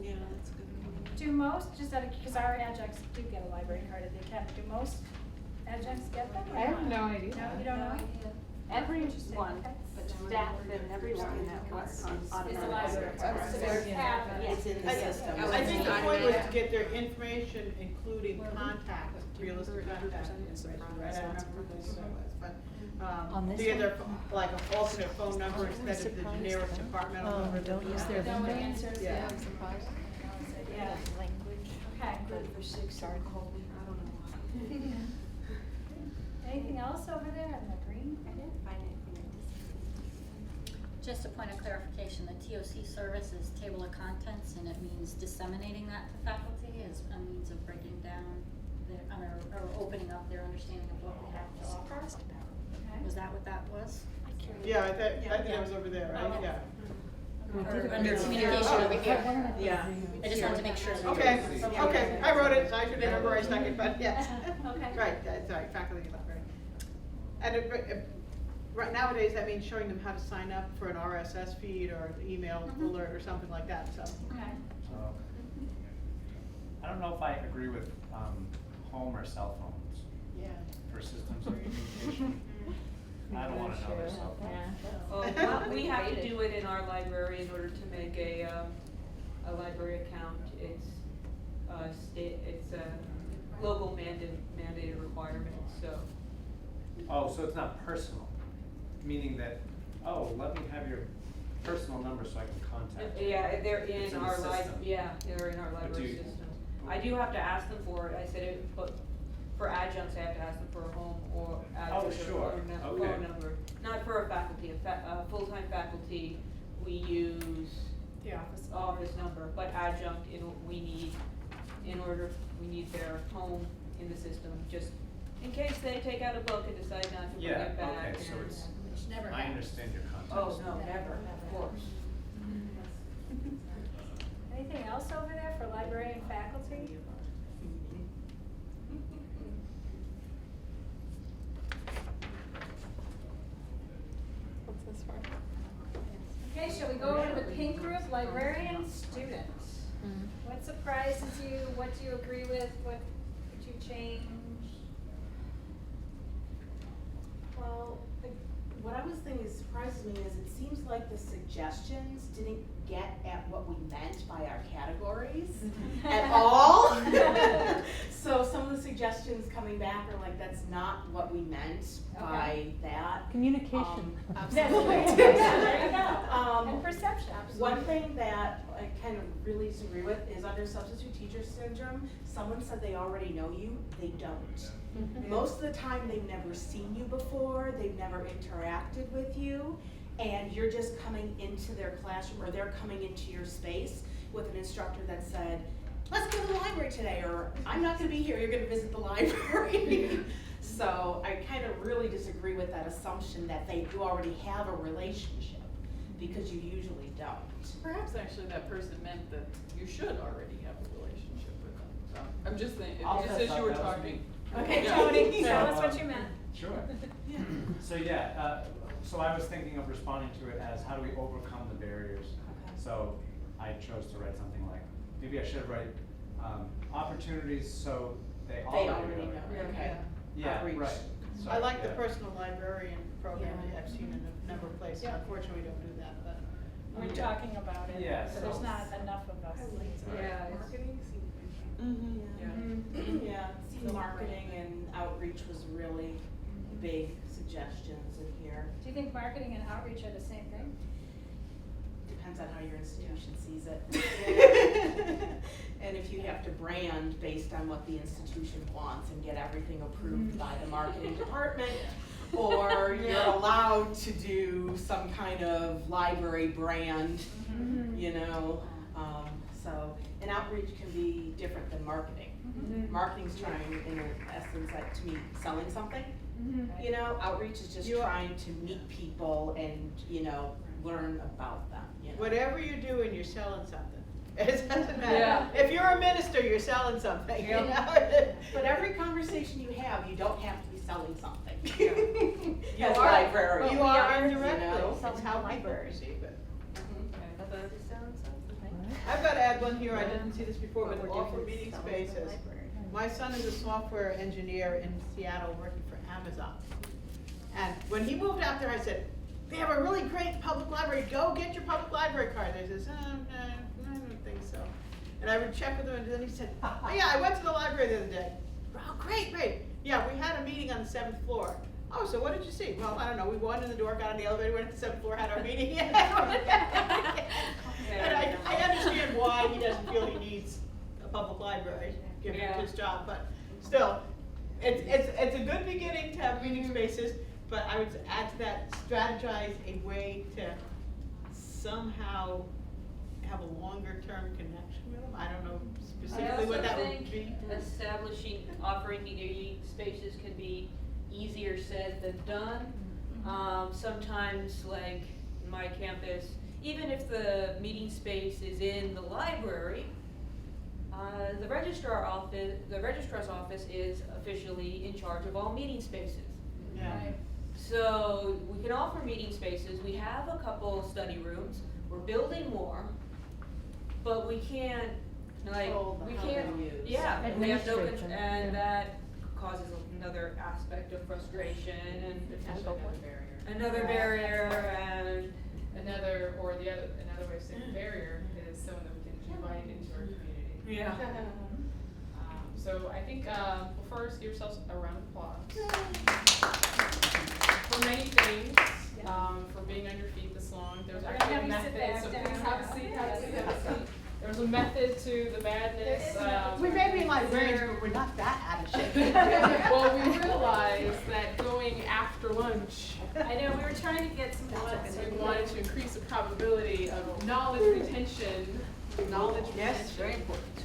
Yeah, that's a good idea. Do most, just out of, because our adjuncts do get a library card at the academy, do most adjuncts get them? or I have not? no idea. No, you don't know? Everyone, Okay. but staff and everyone that works on Is the library card. So there's half of it. It's in the system. Oh, I it's think the not point was yet. to get their information, including contact, realistic contact. Right, I remember who that was, but, On this to get their, one? like a alternate phone number instead of the generic departmental number. that don't we use have. their No one number. answers, Yeah. yeah. I'm surprised. Yeah. Language. Okay. for 6 hours called me, I don't know why. Anything else over there in the green? I didn't find anything I disagreed. Just a point of clarification, the TOC service is table of contents, and it means disseminating that to faculty as a means of breaking down their, or opening up their understanding of what we have to offer. Okay. Was that what that was? Yeah, I think that was over there, right? Yeah. Or under communication over here? Yeah. I just wanted to make sure. Okay, okay, I wrote it, so I should remember I stuck it, but yes. Okay. Right, that's right, faculty library. And right nowadays, that means showing them how to sign up for an RSS feed or an email alert or something like that, so. Okay. I don't know if I agree with home or cell phones Yeah. for systems of communication. I don't wanna know their cell phone. Well, we have to do it in our library in order to make a library account. It's it's a local mandated requirement, so. Oh, so it's not personal, meaning that, oh, let me have your personal number so I can contact you. Yeah, they're It's in in the our system. they're in our But library do you- system. I do have to ask them for it, I said it, but for adjuncts, I have to ask them for a home or address or sure. phone Okay. number. Not for a faculty, full-time faculty, we use The office. office number, but adjunct, we need their home in the system, just in case they take out a book and decide not to bring Yeah, it back. okay, so and- it's, Never I happened. understand your context. Oh, no, never, of course. Anything else over there for library and faculty? What's this for? Okay, shall we go over to the pink group, librarian, students? What surprises you? What do you agree with? What would you change? Well, what I was thinking surprises me is it seems like the suggestions didn't get at what we meant by our categories at all. So some of the suggestions coming back are like, that's not what we meant by that. Communication. Absolutely. There you go. And perception. One thing that I kind of really disagree with is under substitute teacher syndrome, someone said they already know you, they don't. Most of the time, they've never seen you before, they've never interacted with you, and you're just coming into their classroom or they're coming into your space with an instructor that said, let's go to the library today, or I'm not gonna be here, you're gonna visit the library. So I kind of really disagree with that assumption that you already have a relationship, because you usually don't. Perhaps actually that person meant that you should already have a relationship with them. So I'm just thinking, Also just as you were thought that was talking. Okay, Yeah. Tony, So, tell us what you meant. Sure. So yeah, so I was thinking of responding to it as how do we overcome the barriers? So I chose to write something like, maybe I should write opportunities so they already know. Okay. Yeah, Outreach. right. So, I like the yeah. personal librarian program that I've seen in a number of places. Yeah. Unfortunately, we don't do that, but. We're talking about it, Yeah, but there's so- not enough of us. Yeah. Marketing. Yeah, marketing and outreach was really big suggestions in here. Do you think marketing and outreach are the same thing? Depends on how your institution sees it. And if you have to brand based on what the institution wants and get everything approved by the marketing department, or you're allowed to do some kind of library brand, you know, so, and outreach can be different than marketing. Marketing's trying, in essence, like, to me, selling something. You know, outreach is just trying to meet people and, you know, learn about them, you know. Whatever you're doing, you're selling something. It doesn't matter. Yeah. If you're a minister, you're selling something, you know? But every conversation you have, you don't have to be selling something. You As are- librarians, You are you indirectly, know. it's how people perceive it. Mm-hmm. I've got to add one here, I didn't see this before, but offer meeting spaces. My son is a software engineer in Seattle working for Amazon. And when he moved out there, I said, they have a really great public library, go get your public library card. And he says, I don't think so. And I would check with him, and then he said, oh yeah, I went to the library the other day. Oh, great. Yeah, we had a meeting on the 7th floor. Oh, so what did you see? Well, I don't know, we walked in the door, got on the elevator, went to the 7th floor, had our meeting. And I understand why he doesn't feel he needs a public library, given his job, but still, it's a good beginning to have meeting spaces, but I would add to that, strategize a way to somehow have a longer term connection with them. I don't know specifically what that would be. Establishing, offering meeting spaces can be easier said than done. Sometimes, like my campus, even if the meeting space is in the library, the registrar's office is officially in charge of all meeting spaces. Yeah. Right. So we can offer meeting spaces. We have a couple study rooms. We're building more, but we can't, like, we can't, yeah, we have no, and that causes another aspect of frustration and another barrier and Another way of saying barrier is someone that we can invite into our community. yeah. So I think, well, first, give yourselves a round of applause. For many things, for being on your feet this long. There's actually a method, so please have a seat, have a seat. There's a method to the madness. We may be librarians, but we're not that out of shape. Well, we realized that going after lunch, I know, we were trying to get some lunch. we wanted to increase the probability of knowledge retention. Yes, very important.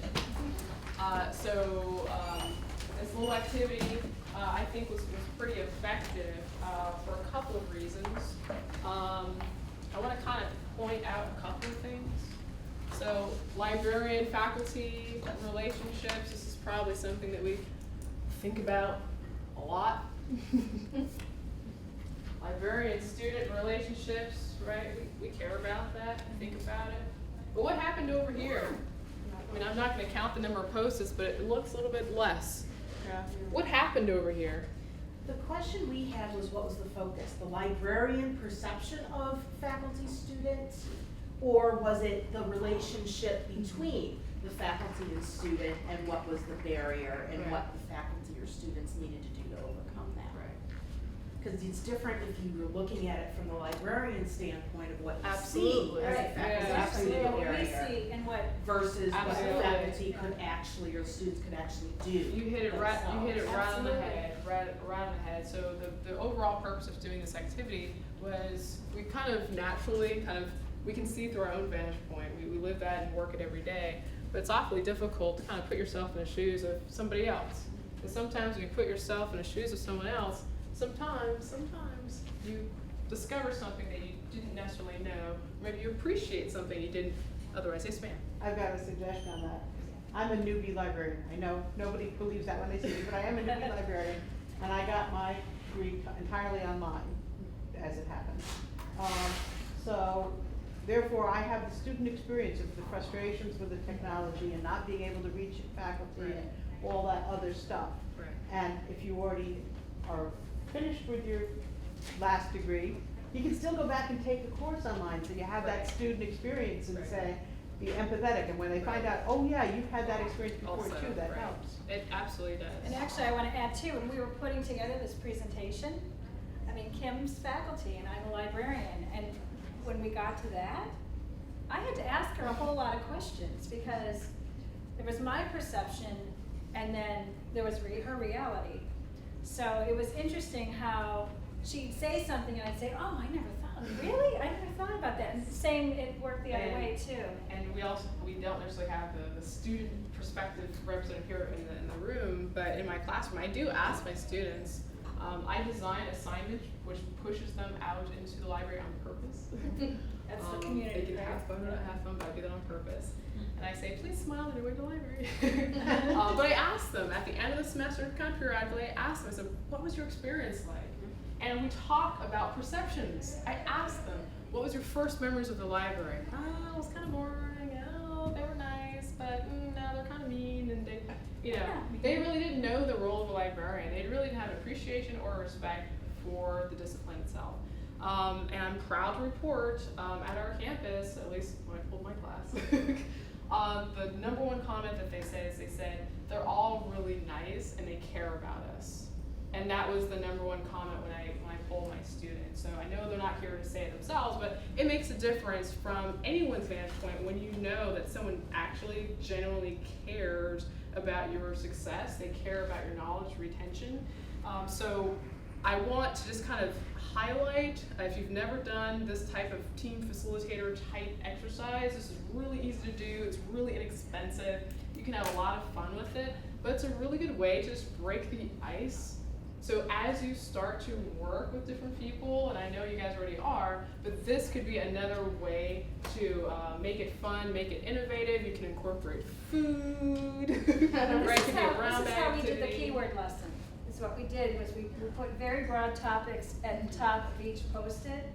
So this little activity, I think was pretty effective for a couple of reasons. I want to kind of point out a couple of things. So librarian faculty relationships, this is probably something that we think about a lot. Librarian student relationships, right? We care about that, think about it. But what happened over here? I mean, I'm not going to count the number of post-its, but it looks a little bit less. Yeah. What happened over here? The question we had was, what was the focus? The librarian perception of faculty students? Or was it the relationship between the faculty and student and what was the barrier and what the faculty or students needed to do to overcome that? Because it's different if you were looking at it from the librarian standpoint of what you see as a faculty student What we barrier see and what. versus what the Absolutely. faculty could actually, or students could actually do. You hit it right. You hit it right on the Absolutely. head. Right on the head. So the overall purpose of doing this activity was we kind of naturally we can see through our own vantage point. We live that and work it every day. But it's awfully difficult to kind of put yourself in the shoes of somebody else. And sometimes when you put yourself in the shoes of someone else, sometimes you discover something that you didn't necessarily know. Maybe you appreciate something you didn't otherwise. Yes, ma'am. I've got a suggestion on that. I'm a newbie librarian. I know nobody believes that when they see me, but I am a newbie librarian. And I got my degree entirely online, as it happens. So therefore, I have the student experience of the frustrations with the technology and not being able to reach faculty and all that other stuff. Right. And if you already are finished with your last degree, you can still go back and take a course online, so you have that student experience and say, be empathetic, and when they find out, oh yeah, you've had that experience before Also, too, that right. helps. It absolutely does. And actually, I want to add too, when we were putting together this presentation, I mean, Kim's faculty and I'm a librarian, and when we got to that, I had to ask her a whole lot of questions because there was my perception and then there was her reality. So it was interesting how she'd say something and I'd say, oh, I never thought, really? I never thought about that. And same, it worked the other way too. And we don't necessarily have the student perspective represented here in the room, but in my classroom, I do ask my students, I design assignments which pushes them out into the library on purpose. That's the community. They can have fun or not have fun, but I do that on purpose. And I say, please smile on your way to the library. But I ask them at the end of the semester, kind of periodically, I ask them, I said, what was your experience like? And we talk about perceptions. I ask them, what was your first memories of the library? Oh, it was kind of boring. Oh, they were nice, but no, they're kind of mean. And they, they really didn't know the role of a librarian. They really didn't have appreciation or respect for the discipline itself. And I'm proud to report at our campus, at least when I pulled my class, the number one comment that they said is they said, they're all really nice and they care about us. And that was the number one comment when I polled my students. So I know they're not here to say it themselves, but it makes a difference from anyone's vantage point when you know that someone actually genuinely cares about your success, they care about your knowledge retention. So I want to just kind of highlight, if you've never done this type of team facilitator type exercise, this is really easy to do, it's really inexpensive, you can have a lot of fun with it, but it's a really good way to just break the ice. So as you start to work with different people, and I know you guys already are, but this could be another way to make it fun, make it innovative. You can incorporate food, right? This is how we did the keyword lesson. This is what we did was we put very broad topics at the top of each post-it,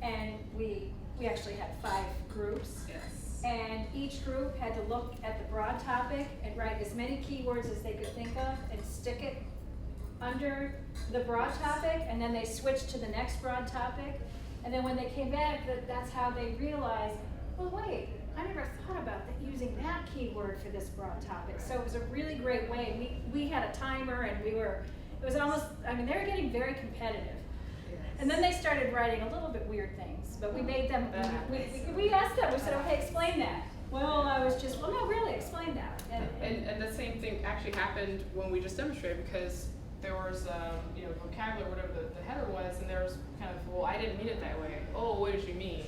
and we actually had 5 groups. Yes. And each group had to look at the broad topic and write as many keywords as they could think of and stick it under the broad topic, and then they switched to the next broad topic. And then when they came back, that's how they realized, well, wait, I never thought about using that keyword for this broad topic. So it was a really great way. We had a timer, and it was almost, I mean, they were getting very competitive. Yes. And then they started writing a little bit weird things, but we made them, we asked them, we said, okay, explain that. Well, I was just, well, no, really, explain that. And the same thing actually happened when we just demonstrated, because there was, vocabulary, whatever the header was, and there was kind of, well, I didn't mean it that way. Oh, what did you mean?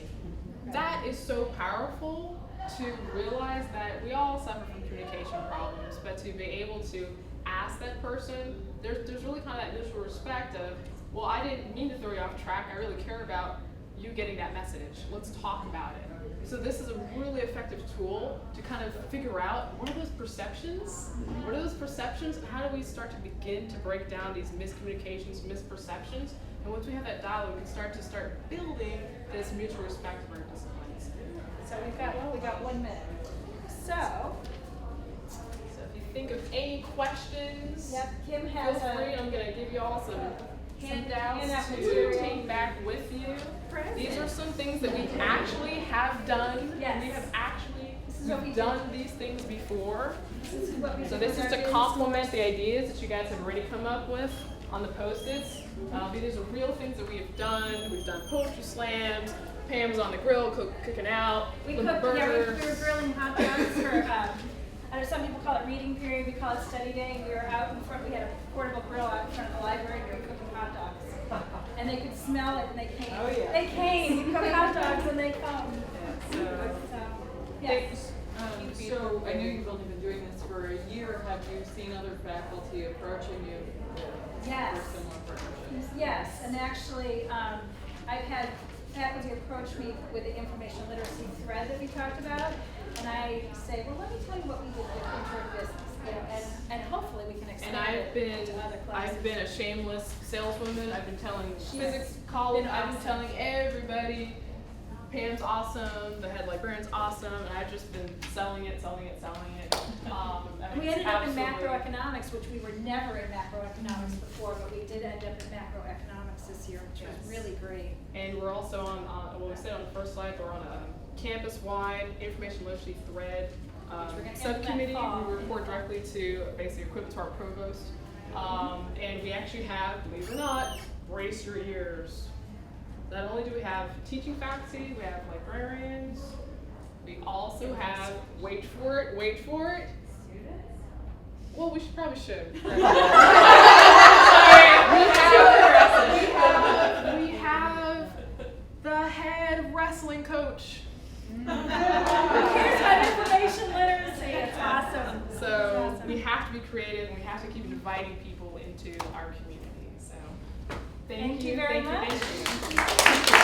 Right. That is so powerful to realize that we all suffer from communication problems, but to be able to ask that person, there's really kind of that initial respect of, well, I didn't mean to throw you off track. I really care about you getting that message. Let's talk about it. So this is a really effective tool to kind of figure out what are those perceptions? What are those perceptions, and how do we start to begin to break down these miscommunications, misperceptions? And once we have that dialogue, we can start building this mutual respect for our disciplines. So we got 1 minute. So if you think of any questions, yep, Kim has feel free. I'm going to give you all some handouts to material. Take back with you. Present. These are some things that we actually have done. Yes. We have actually we've done these things before. This This is to complement the ideas that you guys have already come up with on the Post-its. These are real things that we have done. We've done poetry slams. Pam's on the grill cooking out. We with cooked, burgers. we were grilling hot dogs for, I know some people call it reading period, we call it study day. We were out in front, we had a portable grill out in front of the library, and we were cooking hot dogs. And they could smell it, and they came. Oh, yeah. They came, we cook hot dogs, and they come. Yes. So I know you've only been doing this for a year. Have you seen other faculty approaching you Yes. for similar partnerships? Yes, and actually, I've had faculty approach me with the information literacy thread that we talked about, and I say, well, let me tell you what we did with intro business. and hopefully we can And expand I've it been, to other classes. I've been a shameless saleswoman. I've been telling She's physics college, been I've been awesome. telling everybody, Pam's awesome, the head librarian's awesome, and I've just been selling it. And we ended up in macroeconomics, which we were never in macroeconomics before, but we did end up in macroeconomics this year, which was really great. And we're also on well, we said on the first slide, we're on a campus-wide information literacy thread Which we're gonna subcommittee. implement fall. We report directly to, basically equivalent to our provost. And we actually have, believe it or not, brace your ears. Not only do we have teaching faculty, we have librarians, we also have, wait for it. Well, we probably should. We have the head wrestling coach. Who cares about information literacy? It's awesome. So It's awesome. we have to be creative and we have to keep dividing people into our community. So thank you very thank you, much. thank you.